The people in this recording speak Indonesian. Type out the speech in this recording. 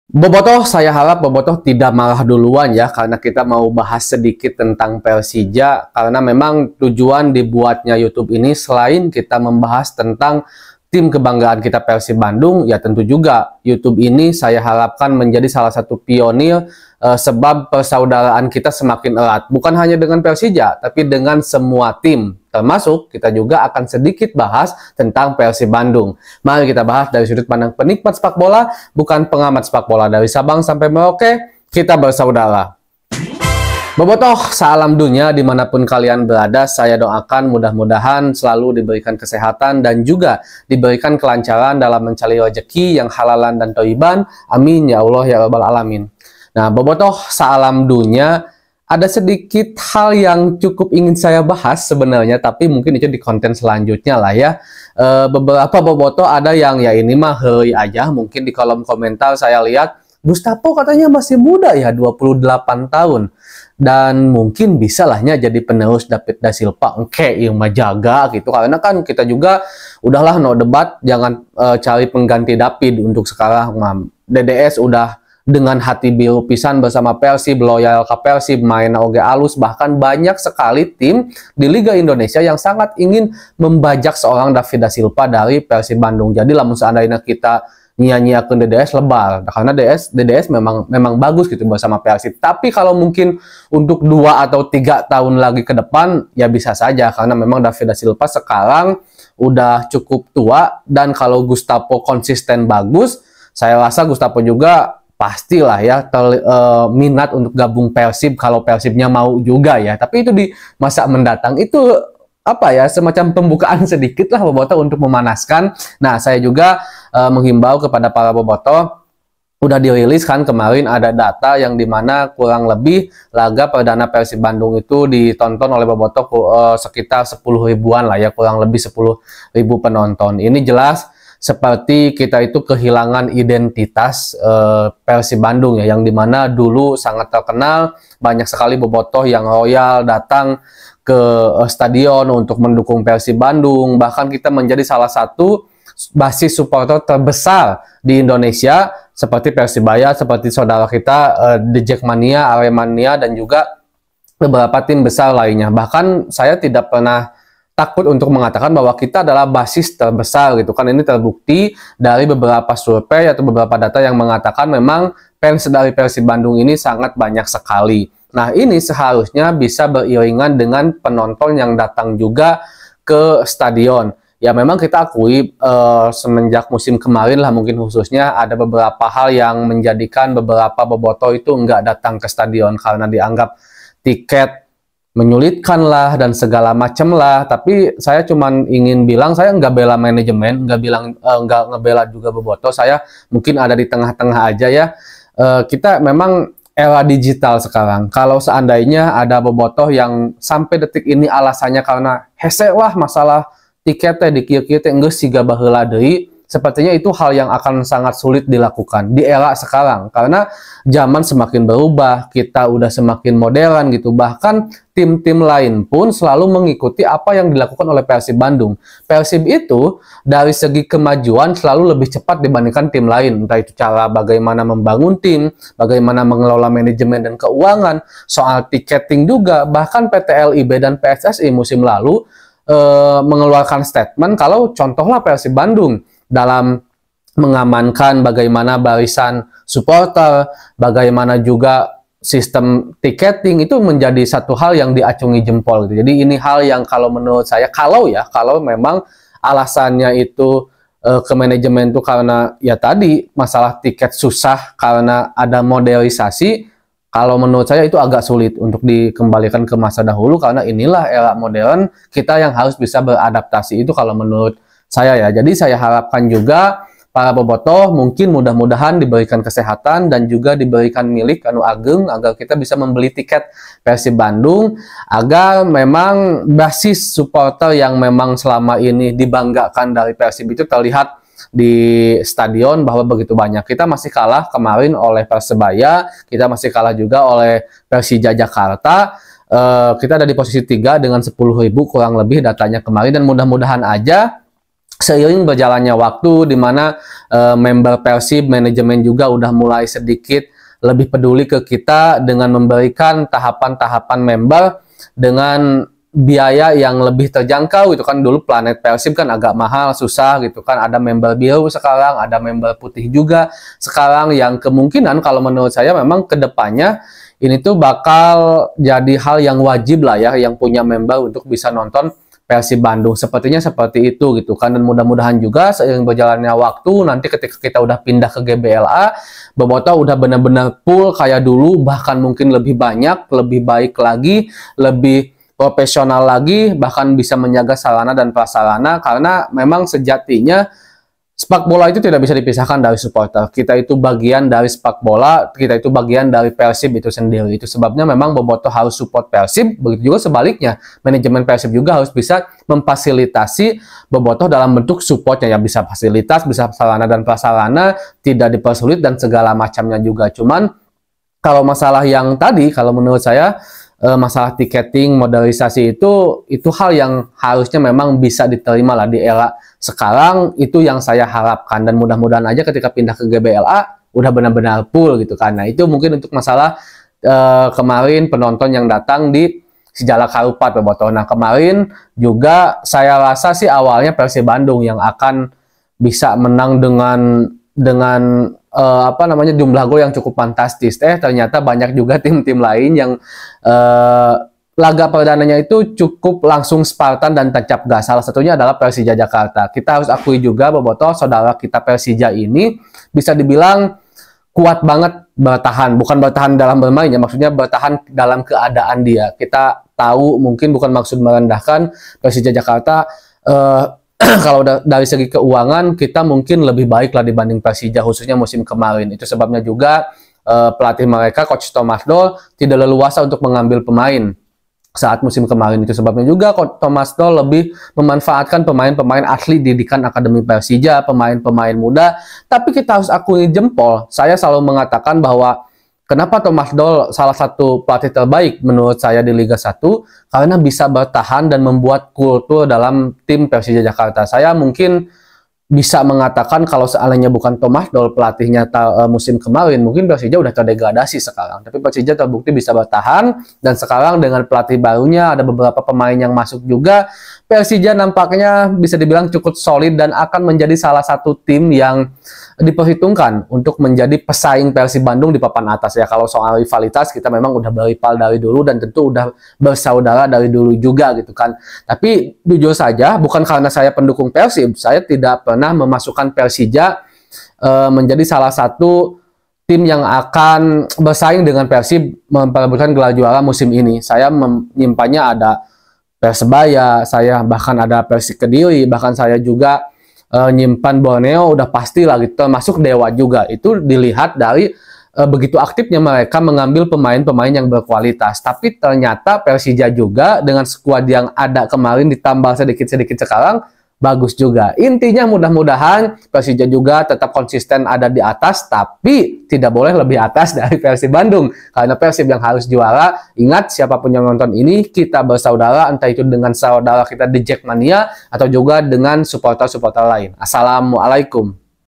Bobotoh, saya harap Bobotoh tidak marah duluan ya, karena kita mau bahas sedikit tentang Persija, karena memang tujuan dibuatnya YouTube ini selain kita membahas tentang tim kebanggaan kita Persib Bandung, ya tentu juga YouTube ini saya harapkan menjadi salah satu pionir sebab persaudaraan kita semakin erat. Bukan hanya dengan Persija, tapi dengan semua tim. Termasuk kita juga akan sedikit bahas tentang Persib Bandung. Mari kita bahas dari sudut pandang penikmat sepak bola, bukan pengamat sepak bola. Dari Sabang sampai Merauke, kita bersaudara. Bobotoh, salam dunia dimanapun kalian berada, saya doakan mudah-mudahan selalu diberikan kesehatan dan juga diberikan kelancaran dalam mencari rezeki yang halalan dan thayyiban. Amin ya Allah ya Rabbal Alamin. Nah, Bobotoh, salam dunia, ada sedikit hal yang cukup ingin saya bahas sebenarnya, tapi mungkin itu di konten selanjutnya lah ya. Beberapa Bobotoh ada yang ya ini mah hei aja, mungkin di kolom komentar saya lihat, Gustavo katanya masih muda ya, 28 tahun. Dan mungkin bisa lahnya jadi penerus David Da Silva, oke yang majaga gitu, karena kan kita juga udahlah no debat, jangan cari pengganti David untuk sekarang. DDS udah dengan hati biru pisan bersama Persib, loyal ke Persib, main oge alus, bahkan banyak sekali tim di Liga Indonesia yang sangat ingin membajak seorang David Da Silva dari Persib Bandung. Jadi lamun seandainya kita nyia-nyiakeun DDS lebar, karena DDS memang bagus gitu bersama Persib. Tapi kalau mungkin untuk 2 atau 3 tahun lagi ke depan ya bisa saja, karena memang David Da Silva sekarang udah cukup tua, dan kalau Gustavo konsisten bagus, saya rasa Gustavo juga pastilah ya minat untuk gabung Persib kalau Persibnya mau juga ya. Tapi itu di masa mendatang, itu apa ya, semacam pembukaan sedikit lah Bobotoh untuk memanaskan. Nah, saya juga menghimbau kepada para Bobotoh, udah dirilis kan kemarin ada data yang dimana kurang lebih laga perdana Persib Bandung itu ditonton oleh Bobotoh sekitar 10 ribuan lah ya, kurang lebih 10 ribu penonton. Ini jelas seperti kita itu kehilangan identitas Persib Bandung ya, yang dimana dulu sangat terkenal, banyak sekali Bobotoh yang royal datang ke stadion untuk mendukung Persib Bandung. Bahkan kita menjadi salah satu basis supporter terbesar di Indonesia, seperti Persibaya, seperti saudara kita The Jackmania, Aremania, dan juga beberapa tim besar lainnya. Bahkan saya tidak pernah takut untuk mengatakan bahwa kita adalah basis terbesar gitu kan. Ini terbukti dari beberapa survei atau beberapa data yang mengatakan memang fans dari Persib Bandung ini sangat banyak sekali. Nah, ini seharusnya bisa beriringan dengan penonton yang datang juga ke stadion. Ya memang kita akui semenjak musim kemarin lah mungkin khususnya ada beberapa hal yang menjadikan beberapa Bobotoh itu nggak datang ke stadion karena dianggap tiket menyulitkan lah dan segala macam lah. Tapi saya cuman ingin bilang, saya nggak bela manajemen, nggak ngebela juga Bobotoh. Saya mungkin ada di tengah-tengah aja ya. Kita memang era digital sekarang. Kalau seandainya ada Bobotoh yang sampai detik ini alasannya karena hese wah masalah tiketnya di kieu-kieu teh geus siga baheula deui, sepertinya itu hal yang akan sangat sulit dilakukan di era sekarang, karena zaman semakin berubah, kita udah semakin modern gitu. Bahkan tim-tim lain pun selalu mengikuti apa yang dilakukan oleh Persib Bandung. Persib itu dari segi kemajuan selalu lebih cepat dibandingkan tim lain, entah itu cara bagaimana membangun tim, bagaimana mengelola manajemen dan keuangan, soal tiketing juga. Bahkan PT LIB dan PSSI musim lalu mengeluarkan statement kalau contohlah Persib Bandung dalam mengamankan bagaimana barisan supporter, bagaimana juga sistem tiketing, itu menjadi satu hal yang diacungi jempol gitu. Jadi ini hal yang kalau menurut saya, kalau memang alasannya itu ke manajemen itu karena ya tadi masalah tiket susah karena ada modernisasi, kalau menurut saya itu agak sulit untuk dikembalikan ke masa dahulu, karena inilah era modern, kita yang harus bisa beradaptasi, itu kalau menurut saya ya. Jadi saya harapkan juga para Bobotoh mungkin mudah-mudahan diberikan kesehatan dan juga diberikan milik anu ageng agar kita bisa membeli tiket Persib Bandung, agar memang basis supporter yang memang selama ini dibanggakan dari Persib itu terlihat di stadion bahwa begitu banyak. Kita masih kalah kemarin oleh Persebaya, kita masih kalah juga oleh Persija Jakarta. Kita ada di posisi 3 dengan 10.000 kurang lebih datanya kemarin, dan mudah-mudahan aja seiring berjalannya waktu, di mana member Persib, manajemen juga udah mulai sedikit lebih peduli ke kita dengan memberikan tahapan-tahapan member dengan biaya yang lebih terjangkau gitu kan. Dulu Planet Persib kan agak mahal, susah gitu kan, ada member biru sekarang, ada member putih juga sekarang, yang kemungkinan kalau menurut saya memang kedepannya ini tuh bakal jadi hal yang wajib lah ya, yang punya member untuk bisa nonton Persib Bandung. Sepertinya seperti itu gitu kan, dan mudah-mudahan juga seiring berjalannya waktu nanti ketika kita udah pindah ke GBLA, Bobotoh udah benar-benar full kayak dulu, bahkan mungkin lebih banyak, lebih baik lagi, lebih profesional lagi, bahkan bisa menjaga sarana dan prasarana, karena memang sejatinya sepak bola itu tidak bisa dipisahkan dari supporter. Kita itu bagian dari sepak bola, kita itu bagian dari Persib itu sendiri. Itu sebabnya memang Bobotoh harus support Persib, begitu juga sebaliknya. Manajemen Persib juga harus bisa memfasilitasi Bobotoh dalam bentuk supportnya, ya bisa fasilitas, bisa sarana dan prasarana, tidak dipersulit dan segala macamnya juga. Cuman kalau masalah yang tadi, kalau menurut saya masalah tiketing, modernisasi itu hal yang harusnya memang bisa diterima lah di era sekarang. Itu yang saya harapkan, dan mudah-mudahan aja ketika pindah ke GBLA udah benar-benar full gitu kan. Nah itu mungkin untuk masalah kemarin penonton yang datang di Sijalak Harupat Bobotoh. Nah kemarin juga saya rasa sih awalnya Persib Bandung yang akan bisa menang dengan apa namanya, jumlah gol yang cukup fantastis. Ternyata banyak juga tim-tim lain yang laga perdananya itu cukup langsung Spartan dan tancap gas. Salah satunya adalah Persija Jakarta. Kita harus akui juga Bobotoh, saudara kita Persija ini bisa dibilang kuat banget bertahan. Bukan bertahan dalam bermain ya, maksudnya bertahan dalam keadaan dia. Kita tahu, mungkin bukan maksud merendahkan Persija Jakarta, kalau dari segi keuangan kita mungkin lebih baik lah dibanding Persija, khususnya musim kemarin. Itu sebabnya juga pelatih mereka, Coach Thomas Doll, tidak leluasa untuk mengambil pemain saat musim kemarin. Itu sebabnya juga Coach Thomas Doll lebih memanfaatkan pemain-pemain asli didikan Akademi Persija, pemain-pemain muda. Tapi kita harus akui jempol, saya selalu mengatakan bahwa kenapa Thomas Doll salah satu pelatih terbaik menurut saya di Liga 1? Karena bisa bertahan dan membuat kultur dalam tim Persija Jakarta. Saya mungkin bisa mengatakan kalau seandainya bukan Thomas Doll pelatihnya musim kemarin, mungkin Persija udah terdegradasi sekarang. Tapi Persija terbukti bisa bertahan, dan sekarang dengan pelatih barunya ada beberapa pemain yang masuk juga, Persija nampaknya bisa dibilang cukup solid dan akan menjadi salah satu tim yang diperhitungkan untuk menjadi pesaing Persib Bandung di papan atas ya. Kalau soal rivalitas kita memang udah berival dari dulu dan tentu udah bersaudara dari dulu juga gitu kan. Tapi jujur saja, bukan karena saya pendukung Persib, saya tidak pernah memasukkan Persija menjadi salah satu tim yang akan bersaing dengan Persib memperebutkan gelar juara musim ini. Saya menyimpannya ada Persebaya, saya bahkan ada Persik Kediri, bahkan saya juga nyimpan Borneo, udah pasti lah gitu, termasuk Dewa juga. Itu dilihat dari begitu aktifnya mereka mengambil pemain-pemain yang berkualitas. Tapi ternyata Persija juga dengan skuad yang ada kemarin ditambah sedikit-sedikit sekarang bagus juga. Intinya mudah-mudahan Persija juga tetap konsisten ada di atas, tapi tidak boleh lebih atas dari Persib Bandung. Karena Persib yang harus juara. Ingat, siapapun yang nonton ini, kita bersaudara, entah itu dengan saudara kita di Jackmania atau juga dengan supporter-supporter lain. Assalamualaikum.